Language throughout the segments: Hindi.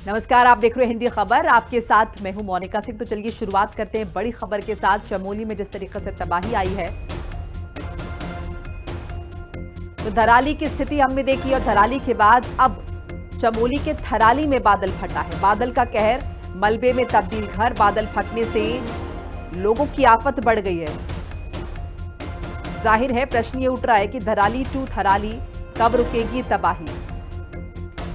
नमस्कार, आप देख रहे हैं हिंदी खबर। आपके साथ मैं हूं मोनिका सिंह। तो चलिए शुरुआत करते हैं बड़ी खबर के साथ। चमोली में जिस तरीके से तबाही आई है, तो धराली की स्थिति हमने देखी और धराली के बाद अब चमोली के थराली में बादल फटा है। बादल का कहर, मलबे में तब्दील घर। बादल फटने से लोगों की आफत बढ़ गई है। जाहिर है प्रश्न ये उठ रहा है कि धराली टू थराली कब रुकेगी तबाही।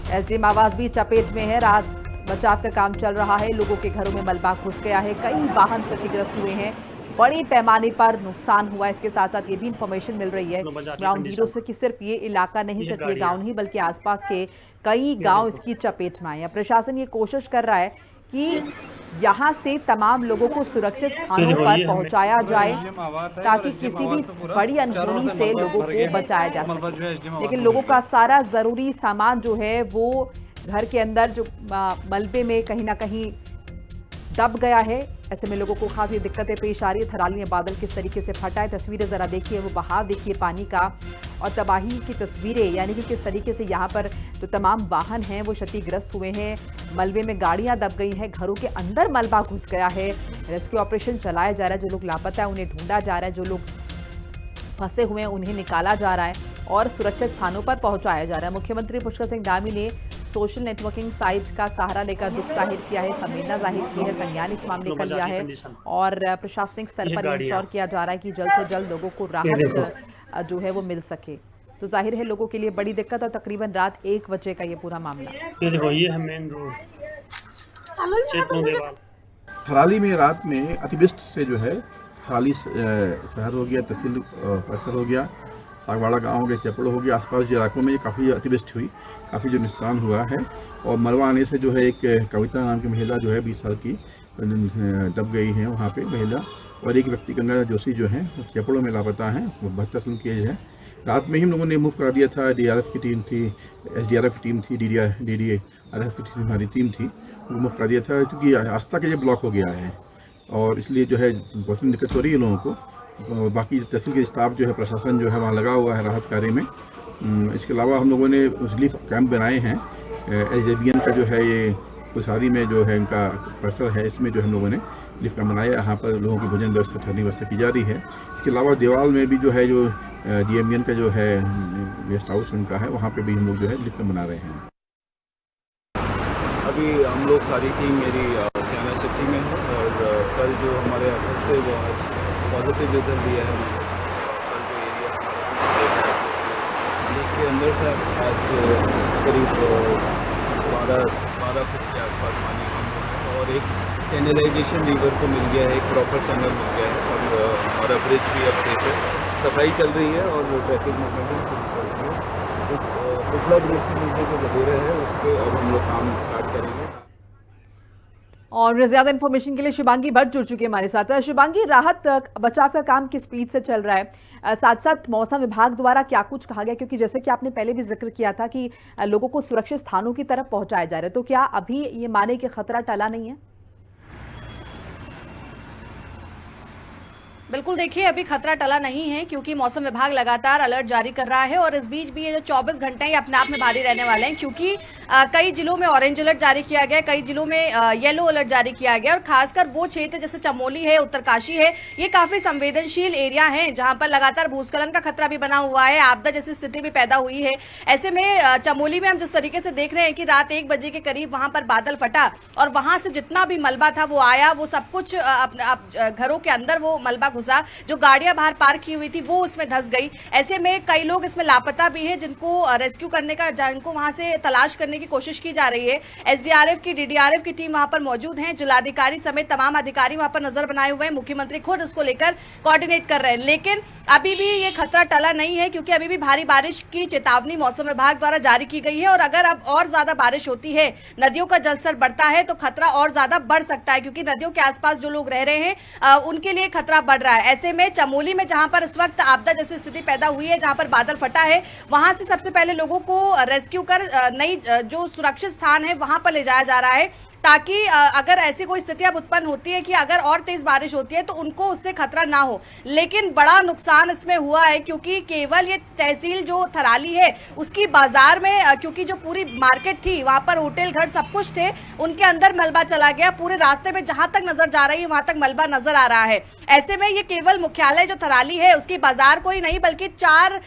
एसडीएम आवास भी चपेट में है। राहत बचाव का काम चल रहा है। लोगों के घरों में मलबा घुस गया है। कई वाहन क्षतिग्रस्त हुए हैं। बड़े पैमाने पर नुकसान हुआ है। इसके साथ साथ ये भी इंफॉर्मेशन मिल रही है ग्राउंड जीरो से कि सिर्फ ये इलाका नहीं, सिर्फ ये गांव नहीं, बल्कि आसपास के कई गांव इसकी चपेट में आए हैं। प्रशासन ये कोशिश कर रहा है कि यहाँ से तमाम लोगों को सुरक्षित स्थानों पर पहुंचाया जाए ताकि किसी भी बड़ी अनहोनी से लोगों को बचाया जा सके। लेकिन लोगों का सारा जरूरी सामान जो है वो घर के अंदर जो मलबे में कहीं ना कहीं दब गया है। ऐसे में लोगों को खासी दिक्कतें पेश आ रही है। थराली में बादल किस तरीके से फटा है, तस्वीरें जरा देखिए, वो बहाव देखिए पानी का और तबाही की तस्वीरें, यानी कि किस तरीके से यहाँ पर जो तमाम वाहन हैं वो क्षतिग्रस्त हुए हैं। मलबे में गाड़ियां दब गई हैं, घरों के अंदर मलबा घुस गया है। रेस्क्यू ऑपरेशन चलाया जा रहा है। जो लोग लापता है उन्हें ढूंढा जा रहा है, जो लोग फंसे हुए हैं उन्हें निकाला जा रहा है और सुरक्षित स्थानों पर पहुंचाया जा रहा है। मुख्यमंत्री पुष्कर सिंह धामी ने सोशल नेटवर्किंग साइट का सहारा लेकर दुख जाहिर किया है, संवेदना जाहिर की है, संज्ञान इस मामले का लिया है और प्रशासनिक स्तर पर इंश्योर किया जा रहा है कि जल्द से जल्द लोगों को राहत जो है वो मिल सके। तो जाहिर है लोगों के लिए बड़ी दिक्कत और तकरीबन रात 1 बजे का ये पूरा मामला। थराली में रात में अतिवृष्टि से जो है थराली शहर हो गया, तहसील परिसर हो गया, सागवाड़ा गांव हो गया, चपड़ हो गया, आसपास के इलाकों में काफ़ी अतिवृष्टि हुई, काफ़ी जो नुकसान हुआ है। और मलबा आने से जो है एक कविता नाम की महिला जो है 20 साल की दब गई है वहाँ पे महिला, और एक व्यक्ति गंगा जोशी जो है चपड़ों में लापता है, वो 72 साल की एज है। रात में ही हम लोगों ने मूव करा दिया था। DRF की टीम थी, SDRF की टीम थी, DDRF की टीम, हमारी टीम थी, उनको मूव करा दिया था क्योंकि रास्ता के जो ब्लॉक हो गया है और इसलिए जो है बहुत दिक्कत हो रही है लोगों को। और बाकी तहसील के स्टाफ जो है, प्रशासन जो है वहाँ लगा हुआ है राहत कार्य में। इसके अलावा हम लोगों ने रिलीफ कैंप बनाए हैं। SJVN का जो है ये कुसारी में जो है इनका परिसर है, इसमें जो हम लोगों ने रिलीफ कैंप बनाया। यहाँ पर लोगों की भोजन व्यवस्था, ठहरने व्यवस्था की जा रही है। इसके अलावा देवाल में भी जो है जो DMN का जो है गेस्ट हाउस उनका है, वहाँ पर भी हम लोग जो है रिलीफ कैंप बना रहे हैं। अभी हम लोग सारी टीम मेरी सियाना चट्टी में है और कल जो हमारे एफर्ट थे वो आज पॉजिटिव रिजल्ट दिया है। कल जो एरिया लेक के अंदर था, आज करीब 12 फुट के आसपास पानी कम हुआ है और एक चैनलाइजेशन रिवर को मिल गया है, एक प्रॉपर चैनल मिल गया है और हमारा ब्रिज भी अब सेफ है। सफाई चल रही है और ट्रैफिक मूवमेंट शुरू कर रही है। पिछला ब्रिज के नीचे जो बटेरा है उस पर अब हम लोग काम स्टार्ट करेंगे। और ज्यादा इन्फॉर्मेशन के लिए शिवांगी भट्ट जुड़ चुकी है हमारे साथ। शिवांगी, राहत बचाव का काम किस स्पीड से चल रहा है? साथ साथ मौसम विभाग द्वारा क्या कुछ कहा गया, क्योंकि जैसे कि आपने पहले भी जिक्र किया था कि लोगों को सुरक्षित स्थानों की तरफ पहुंचाया जा रहा है, तो क्या अभी ये माने कि खतरा टला नहीं है? बिल्कुल, देखिए अभी खतरा टला नहीं है क्योंकि मौसम विभाग लगातार अलर्ट जारी कर रहा है और इस बीच भी ये जो 24 घंटे हैं ये अपने आप में भारी रहने वाले हैं क्योंकि कई जिलों में ऑरेंज अलर्ट जारी किया गया, कई जिलों में येलो अलर्ट जारी किया गया और खासकर वो क्षेत्र जैसे चमोली है, उत्तरकाशी है, ये काफी संवेदनशील एरिया है जहां पर लगातार भूस्खलन का खतरा भी बना हुआ है, आपदा जैसी स्थिति भी पैदा हुई है। ऐसे में चमोली में हम जिस तरीके से देख रहे हैं कि रात 1 बजे के करीब वहां पर बादल फटा और वहां से जितना भी मलबा था वो आया, वो सब कुछ घरों के अंदर वो मलबा घुसा, जो गाड़ियां बाहर पार्क की हुई थी वो उसमें धंस गई। ऐसे में कई लोग इसमें लापता भी हैं जिनको रेस्क्यू करने का, जिनको वहां से तलाश करने की कोशिश की जा रही है। SDRF की, DDRF की टीम वहां पर मौजूद है, जिलाधिकारी समेत तमाम अधिकारी वहां पर नजर बनाए हुए हैं। मुख्यमंत्री खुद इसको लेकर कोऑर्डिनेट कर रहे हैं, लेकिन अभी भी ये खतरा टला नहीं है क्योंकि अभी भी भारी बारिश की चेतावनी मौसम विभाग द्वारा जारी की गई है और अगर अब और ज्यादा बारिश होती है, नदियों का जलस्तर बढ़ता है तो खतरा और ज्यादा बढ़ सकता है क्योंकि नदियों के आसपास जो लोग रह रहे हैं उनके लिए खतरा बढ़ रहा है। ऐसे में चमोली में जहां पर इस वक्त आपदा जैसी स्थिति पैदा हुई है, जहां पर बादल फटा है, वहां से सबसे पहले लोगों को रेस्क्यू कर नई जो सुरक्षित स्थान है वहां पर ले जाया जा रहा है। ताकि अगर ऐसी कोई स्थिति अब उत्पन्न होती है कि अगर और तेज बारिश होती है तो उनको उससे खतरा ना हो। लेकिन बड़ा नुकसान इसमें हुआ है क्योंकि केवल ये तहसील जो थराली है उसकी बाजार में क्योंकि जो पूरी मार्केट थी वहां पर होटल घर सब कुछ थे, उनके अंदर मलबा चला गया। पूरे रास्ते में जहां तक नजर जा रही है वहां तक मलबा नजर आ रहा है। ऐसे में ये केवल मुख्यालय जो थराली है उसकी बाजार को ही नहीं बल्कि 4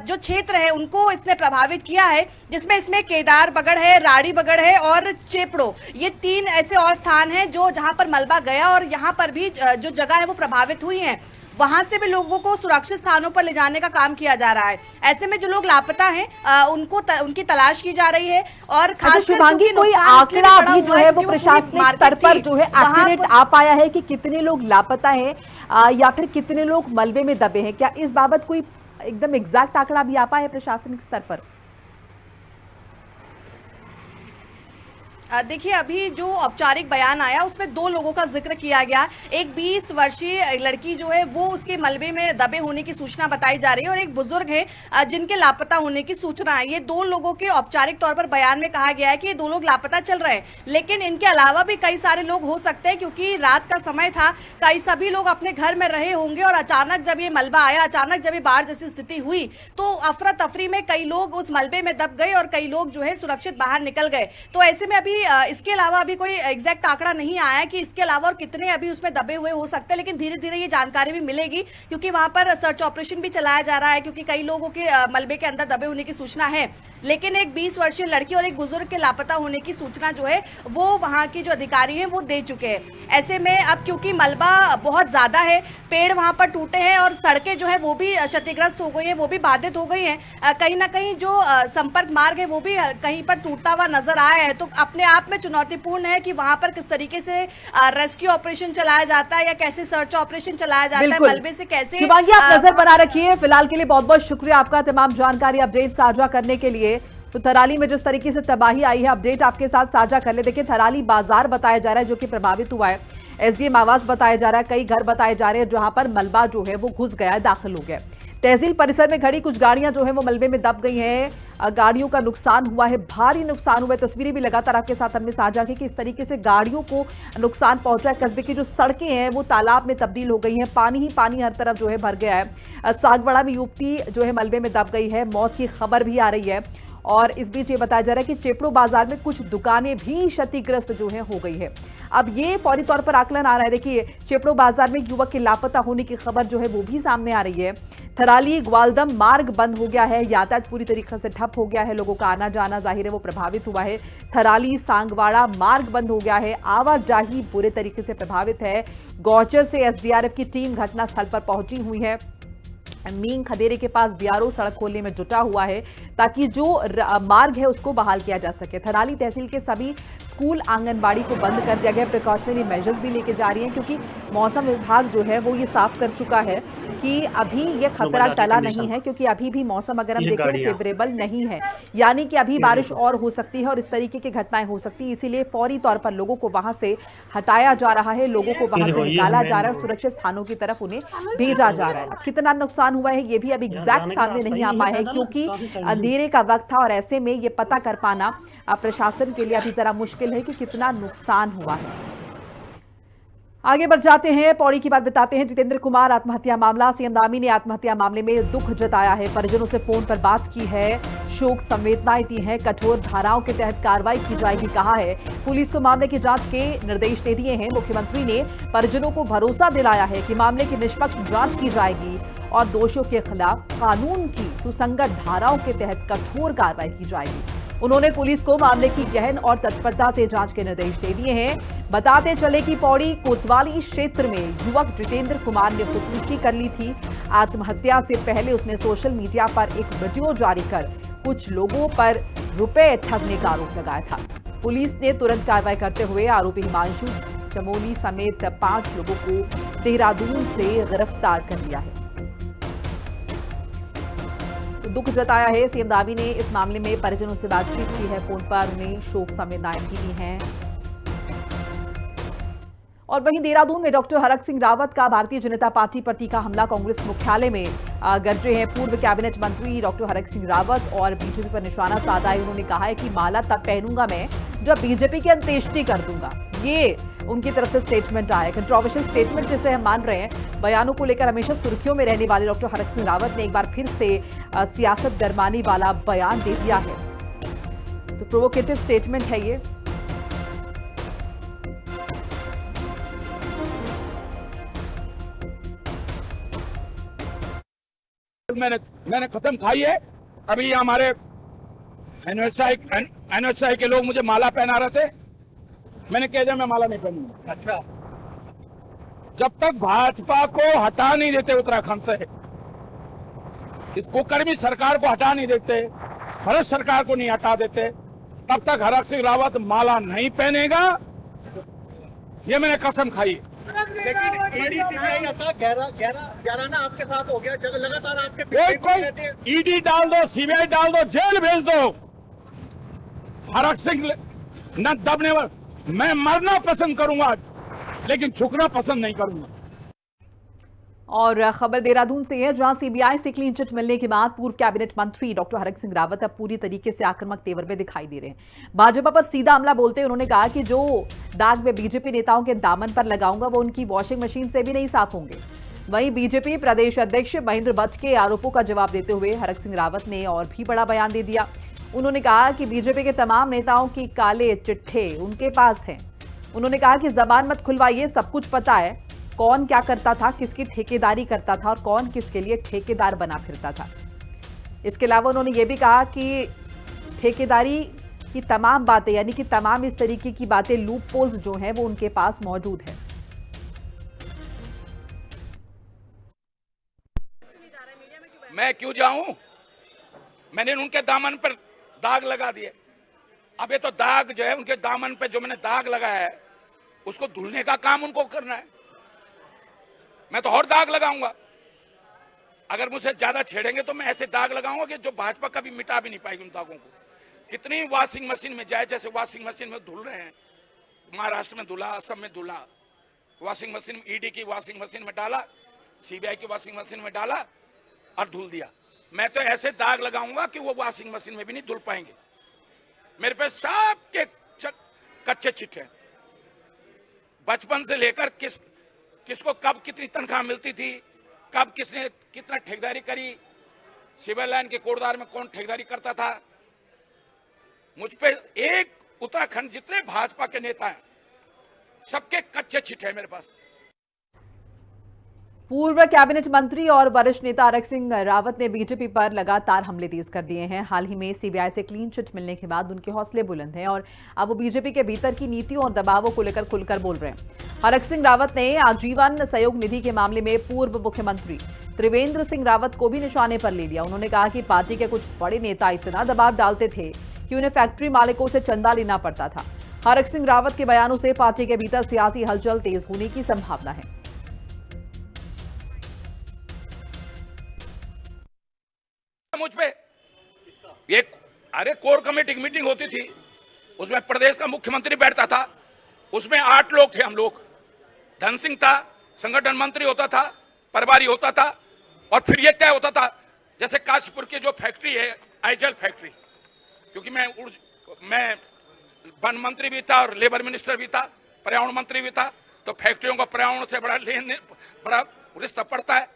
जो क्षेत्र है उनको इसने प्रभावित किया है, जिसमें इसमें केदार बगड़ है, राड़ी बगड़ है और चेपड़ो, ये 3 ऐसे और स्थान हैं जो जहां पर मलबा गया और यहां पर भी जो जगह है वो प्रभावित हुई है। वहां से भी लोगों को सुरक्षित स्थानों पर ले जाने का काम किया जा रहा है। ऐसे में जो लोग लापता हैं उनकी तलाश की जा रही है। और खासकर शुभांगी, कोई आंकड़ा अभी जो है वो प्रशासनिक स्तर पर जो है एक्यूरेट आ पाया है कि कितने लोग लापता हैं या फिर कितने लोग मलबे में दबे हैं? क्या इस बाबत कोई एकदम एग्जैक्ट आंकड़ा भी आ पाया है प्रशासनिक स्तर पर? देखिए, अभी जो औपचारिक बयान आया उसमें 2 लोगों का जिक्र किया गया। एक 20 वर्षीय लड़की जो है वो उसके मलबे में दबे होने की सूचना बताई जा रही है और एक बुजुर्ग है जिनके लापता होने की सूचना है। ये 2 लोगों के औपचारिक तौर पर बयान में कहा गया है कि ये 2 लोग लापता चल रहे हैं, लेकिन इनके अलावा भी कई सारे लोग हो सकते हैं क्योंकि रात का समय था। कई सभी लोग अपने घर में रहे होंगे और अचानक जब ये मलबा आया, अचानक जब ये बाढ़ जैसी स्थिति हुई तो अफरा तफरी में कई लोग उस मलबे में दब गए और कई लोग जो है सुरक्षित बाहर निकल गए। तो ऐसे में अभी इसके अलावा अभी कोई एग्जैक्ट आंकड़ा नहीं आया कि इसके अलावा और कितने अभी उसमें दबे हुए हो सकते हैं, लेकिन धीरे धीरे ये जानकारी भी मिलेगी क्योंकि वहां पर सर्च ऑपरेशन भी चलाया जा रहा है क्योंकि कई लोगों के मलबे के अंदर दबे होने की सूचना है। लेकिन एक 20 वर्षीय लड़की और एक बुजुर्ग के लापता होने की सूचना जो है वो वहां की जो अधिकारी हैं वो दे चुके हैं। ऐसे में अब क्योंकि मलबा बहुत ज्यादा है, पेड़ वहां पर टूटे हैं और सड़कें जो है वो भी क्षतिग्रस्त हो गई हैं, वो भी बाधित हो गई हैं। कहीं ना कहीं जो संपर्क मार्ग है वो भी कहीं पर टूटता हुआ नजर आया है। तो अपने आप में चुनौतीपूर्ण है कि वहां पर किस तरीके से रेस्क्यू ऑपरेशन चलाया जाता है या कैसे सर्च ऑपरेशन चलाया जाता है, मलबे से कैसे। शिवांगी, आप नजर बना रखिए। फिलहाल के लिए बहुत बहुत शुक्रिया आपका तमाम जानकारी अपडेट साझा करने के लिए। तो थराली में जिस तरीके से तबाही आई है, अपडेट आपके साथ साझा कर ले। देखिए, थराली बाजार बताया जा रहा है जो कि प्रभावित हुआ है। एसडीएम आवास बताया जा रहा है, कई घर बताए जा रहे हैं जहां पर मलबा जो है वो घुस गया है, दाखिल हो गया। तहसील परिसर में खड़ी कुछ गाड़ियां जो है वो मलबे में दब गई हैं, गाड़ियों का नुकसान हुआ है, भारी नुकसान हुआ है। तस्वीरें भी लगातार आपके साथ हमने साझा की कि इस तरीके से गाड़ियों को नुकसान पहुंचा है। कस्बे की जो सड़कें हैं वो तालाब में तब्दील हो गई हैं, पानी ही पानी हर तरफ जो है भर गया है। सागवाड़ा में युवती जो है मलबे में दब गई है, मौत की खबर भी आ रही है। और इस बीच ये बताया जा रहा है कि चेपड़ो बाजार में कुछ दुकानें भी क्षतिग्रस्त जो है हो गई है। अब ये फौरी तौर पर आकलन आ रहा है। देखिए, चेपड़ो बाजार में युवक के लापता होने की खबर जो है वो भी सामने आ रही है। थराली ग्वालदम मार्ग बंद हो गया है, यातायात पूरी तरीके से ठप हो गया है, लोगों का आना जाना जाहिर है वो प्रभावित हुआ है। थराली सांगवाड़ा मार्ग बंद हो गया है, आवाजाही बुरे तरीके से प्रभावित है। गौचर से एसडीआरएफ की टीम घटनास्थल पर पहुंची हुई है। मींग खदेरे के पास बीआरओ सड़क खोलने में जुटा हुआ है ताकि जो मार्ग है उसको बहाल किया जा सके। थराली तहसील के सभी स्कूल आंगनबाड़ी को बंद कर दिया गया। प्रिकॉशनरी मेजर्स भी लेके जा रही हैं क्योंकि मौसम विभाग जो है वो ये साफ कर चुका है कि अभी ये खतरा टला नहीं है, क्योंकि अभी भी मौसम अगर हम देखें फेवरेबल नहीं है, यानी कि अभी बारिश और हो सकती है और इस तरीके की घटनाएं हो सकती है। इसीलिए फौरी तौर पर लोगों को वहां से हटाया जा रहा है, लोगों को वहां से निकाला जा रहा है, सुरक्षित स्थानों की तरफ उन्हें भेजा जा रहा है। कितना नुकसान हुआ है ये भी अब एग्जैक्ट सामने नहीं आ पाया है क्योंकि अंधेरे का वक्त था और ऐसे में ये पता कर पाना प्रशासन के लिए अभी जरा मुश्किल है कि कितना नुकसान हुआ है। आगे बढ़ जाते हैं, पौड़ी की बात बताते हैं। जितेंद्र कुमार आत्महत्या मामला, सीएम धामी ने आत्महत्या मामले में दुख जताया है, परिजनों से फोन पर बात की है, शोक संवेदनाएं दी हैं, कठोर धाराओं के तहत कार्रवाई की जाएगी कहा है। पुलिस को मामले की जांच के निर्देश दे दिए हैं। मुख्यमंत्री ने परिजनों को भरोसा दिलाया है कि मामले की निष्पक्ष जांच की जाएगी और दोषियों के खिलाफ कानून की सुसंगत धाराओं के तहत कठोर कार्रवाई की जाएगी। उन्होंने पुलिस को मामले की गहन और तत्परता से जांच के निर्देश दे दिए हैं। बताते चले कि पौड़ी कोतवाली क्षेत्र में युवक जितेंद्र कुमार ने खुदकुशी कर ली थी। आत्महत्या से पहले उसने सोशल मीडिया पर एक वीडियो जारी कर कुछ लोगों पर रुपए ठगने का आरोप लगाया था। पुलिस ने तुरंत कार्रवाई करते हुए आरोपी हिमांशु चमोली समेत 5 लोगों को देहरादून से गिरफ्तार कर लिया है। दुख जताया है, सीएम धामी ने इस मामले में परिजनों से बातचीत की है, फोन पर उन्हें शोक संवेदनाएं भी दी हैं। और वहीं देहरादून में डॉक्टर हरक सिंह रावत का भारतीय जनता पार्टी पर तीखा हमला, कांग्रेस मुख्यालय में गरजे हैं पूर्व कैबिनेट मंत्री डॉक्टर हरक सिंह रावत और बीजेपी पर निशाना साधा है। उन्होंने कहा है कि माला तब पहनूंगा मैं जो बीजेपी की अंत्येष्टि कर दूंगा। ये उनकी तरफ से स्टेटमेंट आया, कंट्रोवर्शियल स्टेटमेंट जिसे हम मान रहे हैं। बयानों को लेकर हमेशा सुर्खियों में रहने वाले डॉक्टर हरक सिंह रावत ने एक बार फिर से सियासत गरमाने वाला बयान दे दिया है। तो प्रोवोकेटिव स्टेटमेंट है ये। मैंने खत्म खाई है। अभी हमारे एनएसआई के लोग मुझे माला पहना रहे थे, मैंने कह दिया मैं माला नहीं पहनूंगा। अच्छा, जब तक भाजपा को हटा नहीं देते उत्तराखंड से, इस कुकर्मी सरकार को हटा नहीं देते, भारत सरकार को नहीं हटा देते, तब तक हरक सिंह रावत माला नहीं पहनेगा। ये मैंने कसम खाई। गहराना आपके साथ हो गया, लगातार आपके ईडी डाल दो, सीबीआई डाल दो, जेल भेज दो, हरक सिंह न दबने वाला। मैं मरना पसंद करूंगा लेकिन झुकना पसंद नहीं करूंगा। और खबर देहरादून से है, जहां सीबीआई से क्लीन चिट मिलने के बाद पूर्व कैबिनेट मंत्री डॉक्टर हरक सिंह रावत अब पूरी तरीके से आक्रामक तेवर में दिखाई दे रहे हैं। भाजपा पर सीधा हमला बोलते हुए उन्होंने कहा कि जो दाग में बीजेपी नेताओं के दामन पर लगाऊंगा वो उनकी वॉशिंग मशीन से भी नहीं साफ होंगे। वहीं बीजेपी प्रदेश अध्यक्ष महेंद्र भट्ट के आरोपों का जवाब देते हुए हरक सिंह रावत ने और भी बड़ा बयान दे दिया। उन्होंने कहा कि बीजेपी के तमाम नेताओं की काले चिट्ठे उनके पास हैं। उन्होंने कहा कि जबान मत खुलवाइए, सब कुछ पता है कौन क्या करता था, किसकी ठेकेदारी करता था और कौन किसके लिए ठेकेदार बना फिरता था। इसके अलावा उन्होंने ये भी कहा कि ठेकेदारी की तमाम बातें, यानी कि तमाम इस तरीके की बातें, लूप होल्स जो हैं वो उनके पास मौजूद है। मैं क्यों जाऊं? मैंने उनके दामन पर दाग लगा दिए। अब ये तो दाग जो है उनके दामन पे जो मैंने दाग लगाया है उसको धुलने का काम उनको करना है। मैं तो और दाग लगाऊंगा। अगर मुझसे ज्यादा छेड़ेंगे तो मैं ऐसे दाग लगाऊंगा कि जो भाजपा कभी मिटा भी नहीं पाएगी उन दागों को। कितनी वॉशिंग मशीन में जाए, जैसे वॉशिंग मशीन में धुल रहे हैं, महाराष्ट्र में धुला, असम में धुला, वॉशिंग मशीन ईडी की वॉशिंग मशीन में डाला, सीबीआई की वॉशिंग मशीन में डाला और धुल दिया। मैं तो ऐसे दाग लगाऊंगा कि वो वॉशिंग मशीन में भी नहीं धुल पाएंगे। मेरे पे सब के कच्चे चिट्ठे, बचपन से लेकर किसको कब कितनी तनख्वाह मिलती थी, कब किसने कितना ठेकेदारी करी, सिविल लाइन के कोटद्वार में कौन ठेकेदारी करता था। मुझ पे एक उत्तराखंड जितने भाजपा के नेता हैं सबके कच्चे चिट्ठे हैं मेरे पास। पूर्व कैबिनेट मंत्री और वरिष्ठ नेता हरक सिंह रावत ने बीजेपी पर लगातार हमले तेज कर दिए हैं। हाल ही में सीबीआई से क्लीन चिट मिलने के बाद उनके हौसले बुलंद हैं और अब वो बीजेपी के भीतर की नीतियों और दबावों को लेकर खुलकर बोल रहे हैं। हरक सिंह रावत ने आजीवन सहयोग निधि के मामले में पूर्व मुख्यमंत्री त्रिवेंद्र सिंह रावत को भी निशाने पर ले लिया। उन्होंने कहा कि पार्टी के कुछ बड़े नेता इतना दबाव डालते थे कि उन्हें फैक्ट्री मालिकों से चंदा लेना पड़ता था। हरक सिंह रावत के बयानों से पार्टी के भीतर सियासी हलचल तेज होने की संभावना है। मुझ पे एक कोर कमेटी की मीटिंग होती थी, उसमें प्रदेश का मुख्यमंत्री बैठता था, उसमें 8 लोग थे हम लोग। धन सिंह था, संगठन मंत्री होता था, प्रभारी होता था, और फिर ये तय होता था जैसे काशीपुर की जो फैक्ट्री है आइजल फैक्ट्री, क्योंकि मैं वन मंत्री भी था और लेबर मिनिस्टर भी था, पर्यावरण मंत्री भी था, तो फैक्ट्रियों का पर्यावरण से बड़ा रिश्ता पड़ता है।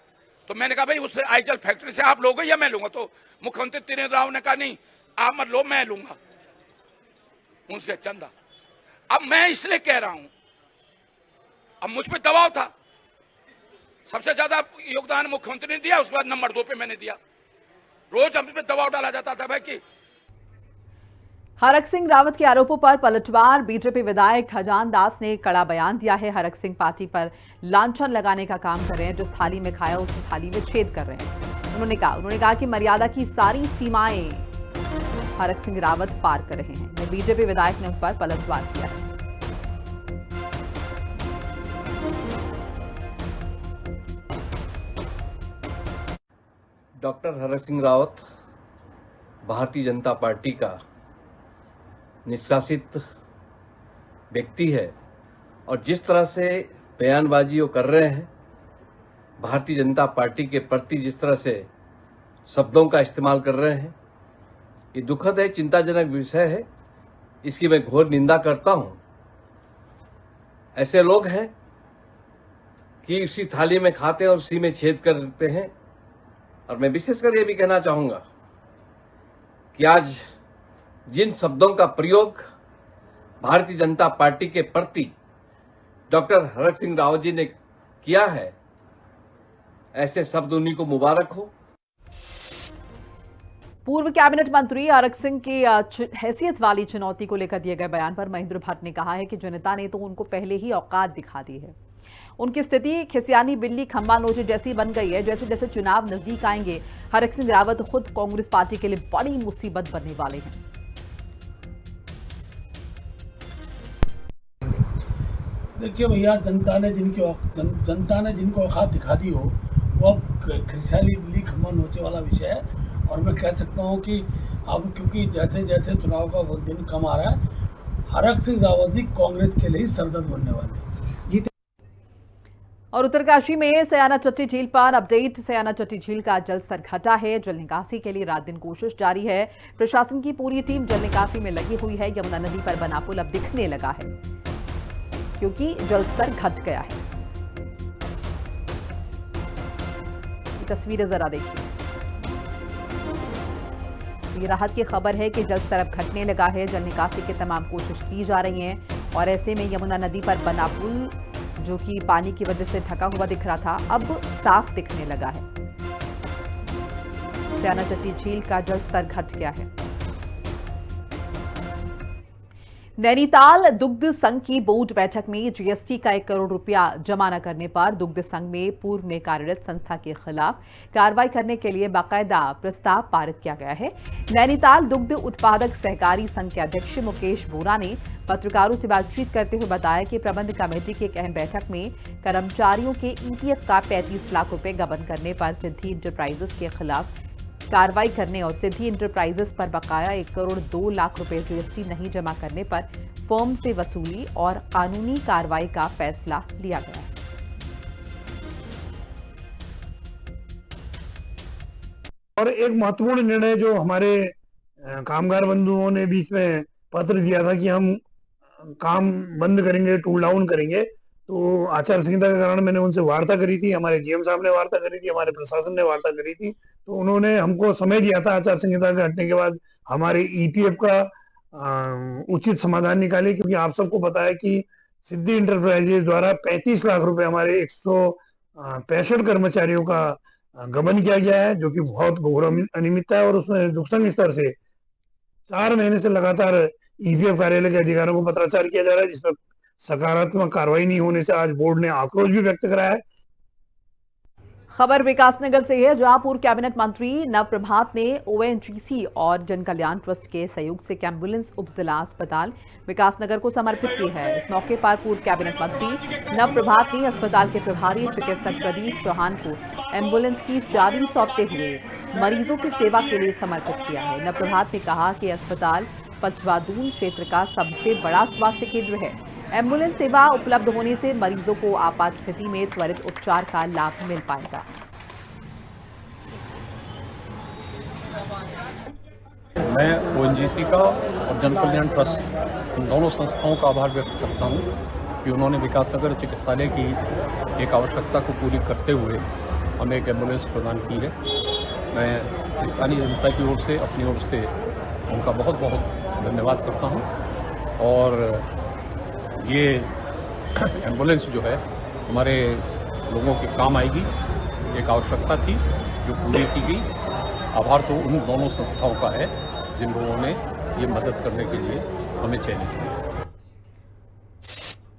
तो मैंने कहा भाई उस आइजल फैक्ट्री से आप लोगे या मैं लूंगा? तो मुख्यमंत्री त्रिवेंद्र राव ने कहा नहीं आप मत लो, मैं लूंगा उनसे चंदा। अब मैं इसलिए कह रहा हूं, अब मुझ पे दबाव था, सबसे ज्यादा योगदान मुख्यमंत्री ने दिया, उसके बाद नंबर 2 पे मैंने दिया। रोज हम पे दबाव डाला जाता था भाई कि हरक सिंह रावत के आरोपों पर पलटवार बीजेपी विधायक खजान दास ने कड़ा बयान दिया है। हरक सिंह पार्टी पर लांछन लगाने का काम कर रहे हैं, जिस थाली में खाया उसी थाली में छेद कर रहे हैं। उन्होंने कहा कि मर्यादा की सारी सीमाएं हरक सिंह रावत पार कर रहे हैं। बीजेपी विधायक ने उन पर पलटवार किया है। डॉक्टर हरक सिंह रावत भारतीय जनता पार्टी का निष्कासित व्यक्ति है और जिस तरह से बयानबाजी वो कर रहे हैं, भारतीय जनता पार्टी के प्रति जिस तरह से शब्दों का इस्तेमाल कर रहे हैं, ये दुखद है, चिंताजनक विषय है। इसकी मैं घोर निंदा करता हूं। ऐसे लोग हैं कि उसी थाली में खाते और उसी में छेद कर देते हैं। और मैं विशेषकर ये भी कहना चाहूंगा कि आज जिन शब्दों का प्रयोग भारतीय जनता पार्टी के प्रति डॉक्टर हरक सिंह रावत जी ने किया है, ऐसे शब्द उन्हीं को मुबारक हो। पूर्व कैबिनेट मंत्री हरक सिंह की हैसियत वाली चुनौती को लेकर दिए गए बयान पर महेंद्र भट्ट ने कहा है कि जनता ने तो उनको पहले ही औकात दिखा दी है। उनकी स्थिति खिसियानी बिल्ली खम्बा नोचे जैसी बन गई है। जैसे जैसे चुनाव नजदीक आएंगे, हरक सिंह रावत खुद कांग्रेस पार्टी के लिए बड़ी मुसीबत बनने वाले हैं। देखिए भैया, जनता ने जिनको औकात दिखा दी हो, वो अब खिसियानी बिल्ली खम्बा नोचे वाला विषय है। और मैं कह सकता हूँ कि अब क्योंकि जैसे जैसे चुनाव का दिन कम आ रहा है, हरक सिंह रावत जी कांग्रेस के लिए सरदर्द बनने वाले हैं। और उत्तरकाशी में सयाना चट्टी झील पर अपडेट। सयाना चट्टी झील का जल स्तर घटा है। जल निकासी के लिए रात दिन कोशिश जारी है। प्रशासन की पूरी टीम जल निकासी में लगी हुई है। यमुना नदी पर बना पुल अब दिखने लगा है क्योंकि जल स्तर घट गया है। तस्वीरें जरा देखिए। ये राहत की खबर है कि जल स्तर अब घटने लगा है। जल निकासी की तमाम कोशिश की जा रही है और ऐसे में यमुना नदी पर बना पुल जो कि पानी की वजह से ढका हुआ दिख रहा था, अब साफ दिखने लगा है। सयाना चट्टी झील का जल स्तर घट गया है। नैनीताल दुग्ध संघ की बोर्ड बैठक में जीएसटी का 1 करोड़ रुपया जमा न करने पर दुग्ध संघ में पूर्व में कार्यरत संस्था के खिलाफ कार्रवाई करने के लिए बाकायदा प्रस्ताव पारित किया गया है। नैनीताल दुग्ध उत्पादक सहकारी संघ के अध्यक्ष मुकेश बोरा ने पत्रकारों से बातचीत करते हुए बताया कि प्रबंध कमेटी की एक अहम बैठक में कर्मचारियों के ईपीएफ का 35 लाख रुपए गबन करने पर सिद्धि इंटरप्राइजेस के खिलाफ कार्रवाई करने और सिद्धि इंटरप्राइजेस पर बकाया 1 करोड़ 2 लाख रुपए जीएसटी नहीं जमा करने पर फर्म से वसूली और कानूनी कार्रवाई का फैसला लिया गया है। और एक महत्वपूर्ण निर्णय जो हमारे कामगार बंधुओं ने बीच में पत्र दिया था कि हम काम बंद करेंगे, टूल डाउन करेंगे, तो आचार संहिता के कारण मैंने उनसे वार्ता करी थी, हमारे जीएम साहब ने वार्ता करी थी, हमारे प्रशासन ने वार्ता करी थी। तो उन्होंने हमको समय दिया था आचार संहिता के हटने के बाद हमारे ईपीएफ का उचित समाधान निकाले, क्योंकि आप सबको पता है कि सिद्धि इंटरप्राइजेज द्वारा 35 लाख रुपए हमारे 165 कर्मचारियों का गबन किया गया है, जो कि बहुत घोर अनियमितता है। और उसमें दुग्ध स्तर से 4 महीने से लगातार ईपीएफ कार्यालय के अधिकारियों को पत्राचार किया जा रहा है, जिसमें सकारात्मक कार्रवाई नहीं होने से आज बोर्ड ने आक्रोश भी व्यक्त कराया है। खबर विकासनगर से है, जहां पूर्व कैबिनेट मंत्री नवप्रभात ने ओएनजीसी और जन कल्याण ट्रस्ट के सहयोग से एक एम्बुलेंस उप जिला अस्पताल विकासनगर को समर्पित की है। इस मौके पर पूर्व कैबिनेट मंत्री नवप्रभात ने अस्पताल के प्रभारी चिकित्सक प्रदीप चौहान को एम्बुलेंस की चाबी सौंपते हुए मरीजों की सेवा के लिए समर्पित किया है। नवप्रभात ने कहा कि अस्पताल पचवादून क्षेत्र का सबसे बड़ा स्वास्थ्य केंद्र है। एम्बुलेंस सेवा उपलब्ध होने से मरीजों को आपात स्थिति में त्वरित उपचार का लाभ मिल पाएगा। मैं ओएनजीसी का और जन कल्याण ट्रस्ट इन दोनों संस्थाओं का आभार व्यक्त करता हूं कि उन्होंने विकासनगर चिकित्सालय की एक आवश्यकता को पूरी करते हुए हमें एक एम्बुलेंस प्रदान की है। मैं स्थानीय जनता की ओर से, अपनी ओर से उनका बहुत बहुत धन्यवाद करता हूं। और ये एम्बुलेंस जो है हमारे लोगों के काम आएगी, एक आवश्यकता थी जो पूरी की गई। आभार तो उन दोनों संस्थाओं का है जिन लोगों ने ये मदद करने के लिए हमें चयनित किया।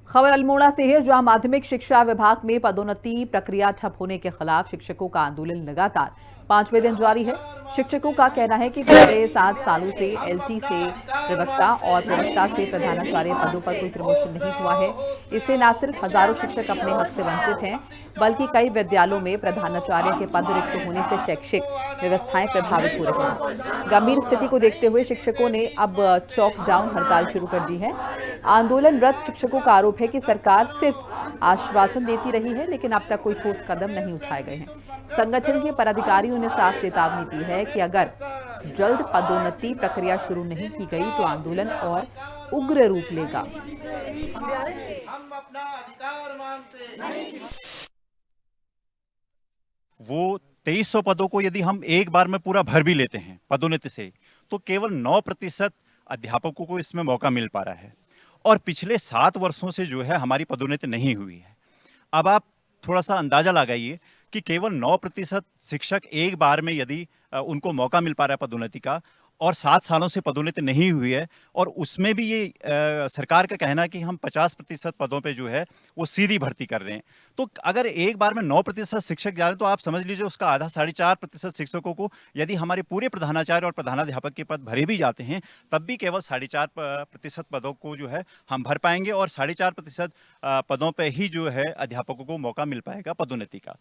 खबर अल्मोड़ा से है, जहां माध्यमिक शिक्षा विभाग में पदोन्नति प्रक्रिया ठप होने के खिलाफ शिक्षकों का आंदोलन लगातार 5वें दिन जारी है। शिक्षकों का कहना है कि पिछले 7 सालों से एलटी से प्रवक्ता और प्रवक्ता से प्रधानाचार्य पदों पर कोई प्रमोशन नहीं हुआ है। इससे न सिर्फ हजारों शिक्षक अपने हक से वंचित हैं, बल्कि कई विद्यालयों में प्रधानाचार्य के पद रिक्त होने से शैक्षिक व्यवस्थाएं प्रभावित हो रही हैं। गंभीर स्थिति को देखते हुए शिक्षकों ने अब चौक डाउन हड़ताल शुरू कर दी है। आंदोलनरत शिक्षकों का आरोप है कि सरकार सिर्फ आश्वासन देती रही है, लेकिन अब तक कोई ठोस कदम नहीं उठाए गए हैं। संगठन के पदाधिकारियों ने साफ चेतावनी दी है कि अगर जल्द पदोन्नति प्रक्रिया शुरू नहीं की गई तो आंदोलन और उग्र रूप लेगा। वो 2300 पदों को यदि हम एक बार में पूरा भर भी लेते हैं पदोन्नति से, तो केवल 9% अध्यापकों को इसमें मौका मिल पा रहा है और पिछले 7 वर्षों से जो है हमारी पदोन्नति नहीं हुई है। अब आप थोड़ा सा अंदाजा लगाइए कि केवल 9% शिक्षक एक बार में यदि उनको मौका मिल पा रहा है पदोन्नति का, और 7 सालों से पदोन्नति नहीं हुई है, और उसमें भी ये सरकार का कहना है कि हम 50% पदों पे जो है वो सीधी भर्ती कर रहे हैं। तो अगर एक बार में 9% शिक्षक जा रहे हैं तो आप समझ लीजिए उसका आधा 4.5% शिक्षकों को यदि हमारे पूरे प्रधानाचार्य और प्रधानाध्यापक के पद भरे भी जाते हैं तब भी केवल 4.5% पदों को जो है हम भर पाएंगे और 4.5% पदों पर ही जो है अध्यापकों को मौका मिल पाएगा पदोन्नति का।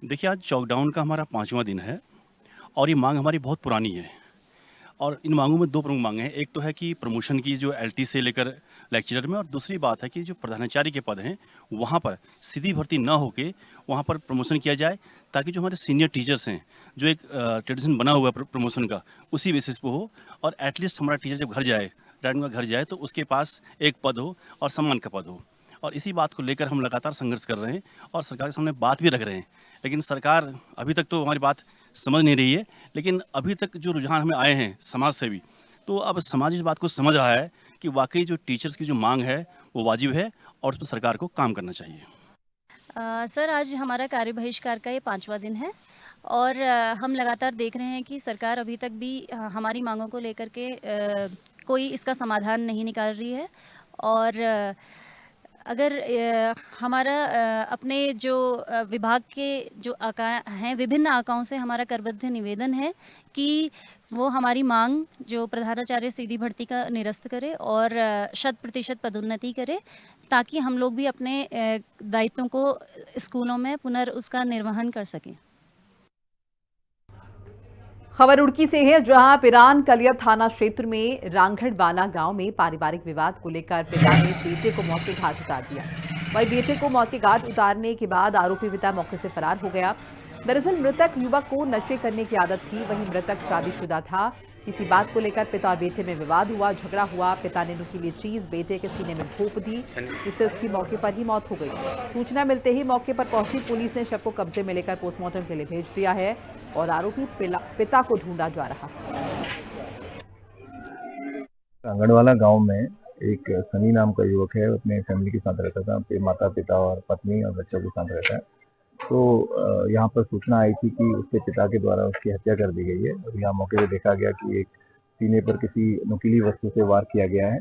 देखिए, आज चॉकडाउन का हमारा 5वां दिन है और ये मांग हमारी बहुत पुरानी है और इन मांगों में 2 प्रमुख मांगे हैं। एक तो है कि प्रमोशन की जो LT से लेकर लेक्चरर में, और दूसरी बात है कि जो प्रधानाचार्य के पद हैं वहाँ पर सीधी भर्ती ना होके वहाँ पर प्रमोशन किया जाए, ताकि जो हमारे सीनियर टीचर्स हैं, जो एक ट्रेडिशन बना हुआ है प्रमोशन का, उसी बेसिस पे हो, और एटलीस्ट हमारा टीचर जब घर जाए, रिटायरमेंट का घर जाए, तो उसके पास एक पद हो और सम्मान का पद हो। और इसी बात को लेकर हम लगातार संघर्ष कर रहे हैं और सरकार के सामने बात भी रख रहे हैं, लेकिन सरकार अभी तक तो हमारी बात समझ नहीं रही है। लेकिन अभी तक जो रुझान हमें आए हैं समाज से भी, तो अब समाज इस बात को समझ रहा है कि वाकई जो टीचर्स की जो मांग है वो वाजिब है और उस पर सरकार को काम करना चाहिए। सर, आज हमारा कार्य बहिष्कार का ये 5वां दिन है और हम लगातार देख रहे हैं कि सरकार अभी तक भी हमारी मांगों को लेकर के कोई इसका समाधान नहीं निकाल रही है। और अगर हमारा अपने जो विभाग के जो आका हैं, विभिन्न आकाओं से हमारा करबद्ध निवेदन है कि वो हमारी मांग जो प्रधानाचार्य सीधी भर्ती का निरस्त करे और 100% पदोन्नति करे, ताकि हम लोग भी अपने दायित्वों को स्कूलों में उसका निर्वहन कर सकें। खबर रुड़की से है, जहां पिरान कलियर थाना क्षेत्र में रांगड़बाना गांव में पारिवारिक विवाद को लेकर पिता ने बेटे को मौत के घाट उतार दिया। वहीं बेटे को मौत के घाट उतारने के बाद आरोपी पिता मौके से फरार हो गया। दरअसल मृतक युवक को नशे करने की आदत थी, वहीं मृतक शादीशुदा था। इसी बात को लेकर पिता और बेटे में विवाद हुआ, झगड़ा हुआ। पिता ने नुकीली चीज बेटे के सीने में घोंप दी, जिससे उसकी मौके पर ही मौत हो गई। सूचना मिलते ही मौके पर पहुंची पुलिस ने शव को कब्जे में लेकर पोस्टमार्टम के लिए भेज दिया है और आरोपी पिता को ढूंढा जा रहा है। रांगड़वाला गांव में एक सनी नाम का युवक है, अपने फैमिली के साथ रहता था, अपने माता पिता और पत्नी और बच्चों के साथ रहता है। तो यहाँ पर सूचना आई थी कि उसके पिता के द्वारा उसकी हत्या कर दी गई है और यहाँ मौके पर देखा गया कि एक सीने पर किसी नुकीली वस्तु से वार किया गया है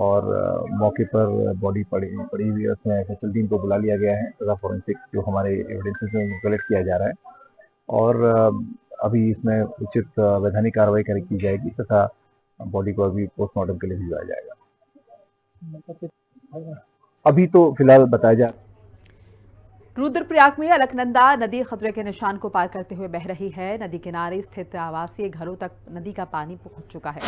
और मौके पर बॉडी पड़ी हुई है। उसमें एफएसएल टीम को बुला लिया गया है तथा फॉरेंसिक जो हमारे एविडेंसेस हैं कलेक्ट किया जा रहा है और अभी इसमें उचित वैधानिक कार्रवाई की जाएगी तथा बॉडी को अभी पोस्टमार्टम के लिए भिजवाया जाएगा। अभी तो फिलहाल बताया जा रुद्रप्रयाग में अलकनंदा नदी खतरे के निशान को पार करते हुए बह रही है। नदी किनारे स्थित आवासीय घरों तक नदी का पानी पहुंच चुका है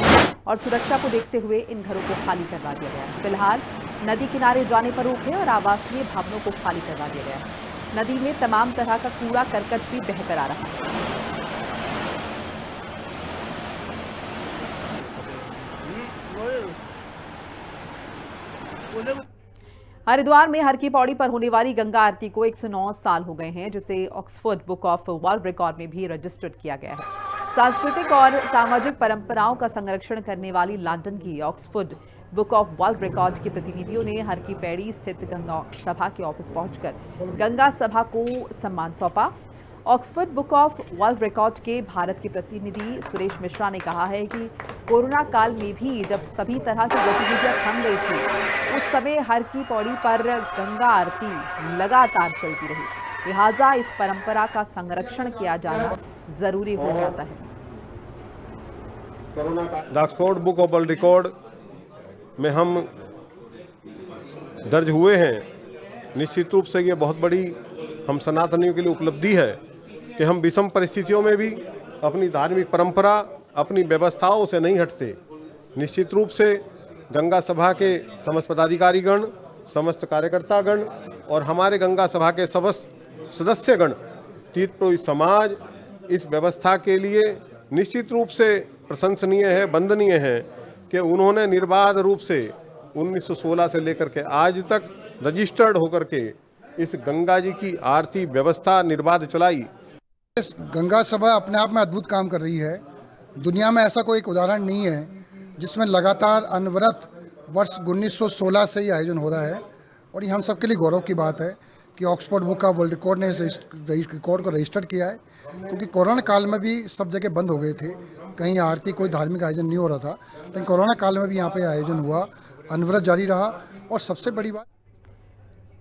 और सुरक्षा को देखते हुए इन घरों को खाली करवा दिया गया है। फिलहाल नदी किनारे जाने पर रोक है और आवासीय भवनों को खाली करवा दिया गया है। नदी में तमाम तरह का कूड़ा करकट भी बहकर आ रहा है। हरिद्वार में हर की पौड़ी पर होने वाली गंगा आरती को 109 साल हो गए हैं, जिसे Oxford book of world record में भी रजिस्टर्ड किया गया है। सांस्कृतिक और सामाजिक परंपराओं का संरक्षण करने वाली लंदन की Oxford book of world record के प्रतिनिधियों ने हर की पैड़ी स्थित गंगा सभा के ऑफिस पहुंचकर गंगा सभा को सम्मान सौंपा। Oxford book of world record के भारत के प्रतिनिधि सुरेश मिश्रा ने कहा है कि कोरोना काल में भी जब सभी तरह की गतिविधियां थम गई थी, उस समय हर की पौड़ी पर गंगा आरती लगातार चलती रही, लिहाजा इस परंपरा का संरक्षण किया जाना जरूरी हो जाता है। The Oxford book of world record में हम दर्ज हुए हैं। निश्चित रूप से ये बहुत बड़ी हम सनातनियों के लिए उपलब्धि है कि हम विषम परिस्थितियों में भी अपनी धार्मिक परंपरा, अपनी व्यवस्थाओं से नहीं हटते। निश्चित रूप से गंगा सभा के समस्त पदाधिकारीगण, समस्त कार्यकर्तागण और हमारे गंगा सभा के समस्त सदस्यगण तीर्थपुरी समाज इस व्यवस्था के लिए निश्चित रूप से प्रशंसनीय है, वंदनीय है कि उन्होंने निर्बाध रूप से 1916 से लेकर के आज तक रजिस्टर्ड होकर के इस गंगा जी की आरती व्यवस्था निर्बाध चलाई। गंगा सभा अपने आप में अद्भुत काम कर रही है। दुनिया में ऐसा कोई एक उदाहरण नहीं है जिसमें लगातार अनवरत वर्ष 1916 से ही आयोजन हो रहा है, और ये हम सबके लिए गौरव की बात है कि Oxford book of world record ने इस रिकॉर्ड को रजिस्टर किया है, क्योंकि कोरोना काल में भी सब जगह बंद हो गए थे, कहीं आरती कोई धार्मिक आयोजन नहीं हो रहा था, लेकिन कोरोना काल में भी यहाँ पे आयोजन हुआ, अनवरत जारी रहा। और सबसे बड़ी बात,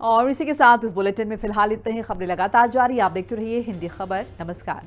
और इसी के साथ इस बुलेटिन में फिलहाल इतने ही। खबरें लगातार जारी, आप देखते रहिए हिंदी खबर। नमस्कार।